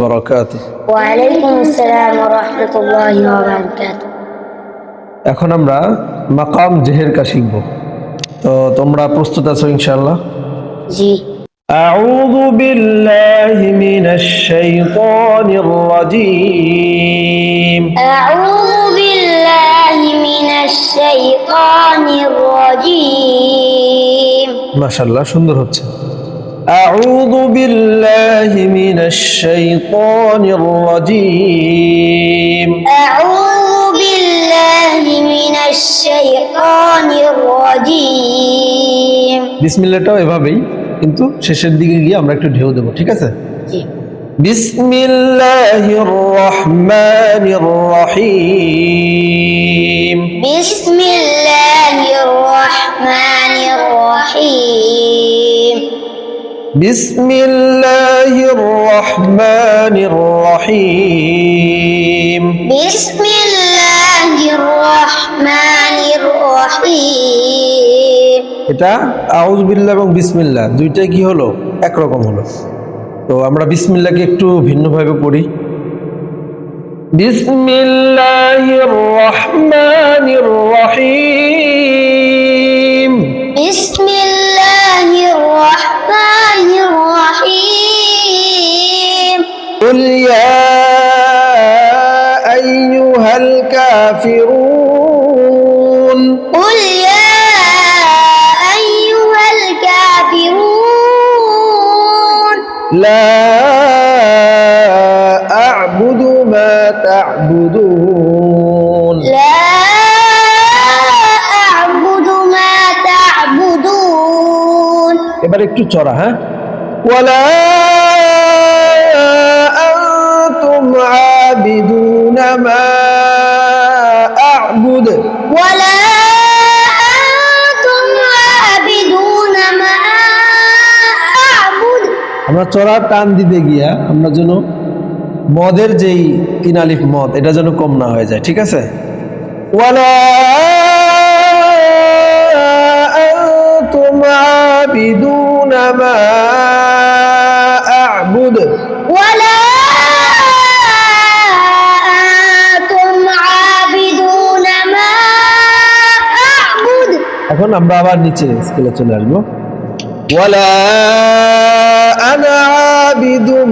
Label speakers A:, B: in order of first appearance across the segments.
A: বারাকাতু।
B: ওয়ালাইকুম আসসালাম ওয়া রাহমাতুল্লাহি ওয়া বারাকাতুহু।
A: এখন আমরা মাকাম জেহেরকা শিখব। তো তোমরা প্রস্তুত আছো ইনশাআল্লাহ?
B: জি।
A: আউযু বিল্লাহি মিনাশ শাইতানির রাজীম।
B: আউযু বিল্লাহি মিনাশ শাইতানির রাজীম।
A: মাশাআল্লাহ, সুন্দর হচ্ছে। আউযু বিল্লাহি মিনাশ শাইতানির রাজীম।
B: আউযু বিল্লাহি মিনাশ শাইতানির রাজীম।
A: বিসমিল্লাহটাও এভাবেই, কিন্তু শেষের দিকে গিয়ে আমরা একটু ঢেউ দেব, ঠিক আছে?
B: জি।
A: বিসমিল্লাহির রহমানির রহিম।
B: বিসমিল্লাহির রাহমানির রহিম।
A: বিসমিল্লাহির রহমানির রহিম।
B: বিসমিল্লাহির রাহমানির রহিম।
A: এটা আউযু বিল্লাহ এবং বিসমিল্লাহ দুইটাই কি হলো? একরকম হলো। তো আমরা বিসমিল্লাহকে একটু ভিন্নভাবে পড়ি। বিসমিল্লাহির রহমানির রহিম।
B: বিসমিল্লাহির রাহমানির রহিম।
A: কুল ইয়া আইয়ুহাল কাফিরুন।
B: قل يا أيها الكافرون
A: لا أعبد ما تعبدون.
B: لا أعبد ما تعبدون
A: এবার একটু চড়া, হ্যাঁ? ওয়ালা আনতুম আবিদুনা মা আ'বুদ।
B: ولا أنتم عابدون ما أعبد
A: আমরা চড়া টান দিতে গিয়া আমরা যেন মদের যেই তিন আলিফ মদ, এটা যেন কম না হয়ে যায়, ঠিক আছে? ওয়ালা আনতুম আবিদুনা মা আ'বুদ।
B: ولا أنتم عابدون ما أعبد
A: এখন আমরা আবার নিচে স্কেলে চলে আসবো। ওয়ালা আনা আবিদুম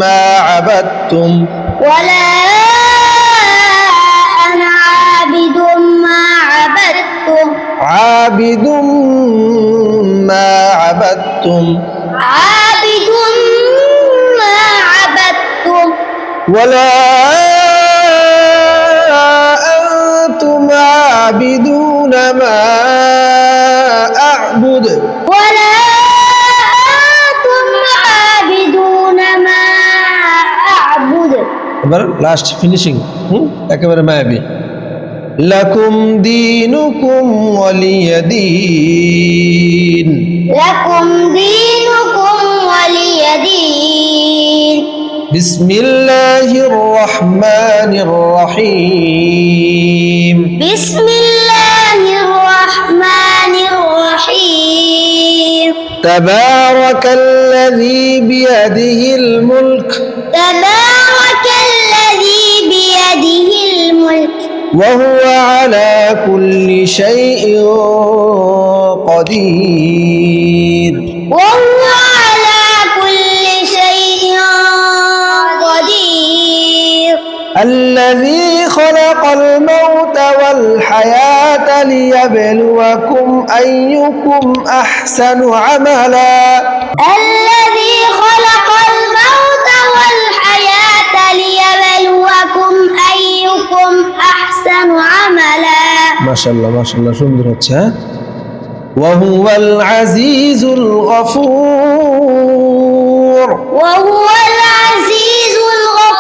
A: মা আবাদতুম।
B: ولا أنا عابد ما عبدتم
A: আবিদুম মা আবাদতুম।
B: عابد ما عبدتم
A: ولا أنتم عابدون ما أعبد.
B: ولا أنتم عابدون ما أعبد
A: এবার লাস্ট ফিনিশিং, একেবারে মায়াবী। লাকুম দীনুকুম ওয়ালিয়া দীন।
B: لكم دينكم ولي دين
A: বিসমিল্লাহির রহমানির রহিম।
B: بسم الله الرحمن الرحيم
A: তাবারাকাল্লাযী বিয়াদিহিল মুলক
B: تبارك الذي بيده الملك
A: وهو على كل شيء قدير.
B: وهو على كل شيء قدير
A: الذي خلق الموت والحياة ليبلوكم أيكم أحسن عملا.
B: الذي خلق الموت والحياة ليبلوكم أيكم أحسن عملا
A: ما شاء الله ما شاء الله, সুন্দর হচ্ছে। وهو العزيز الغفور.
B: وهو العزيز الغفور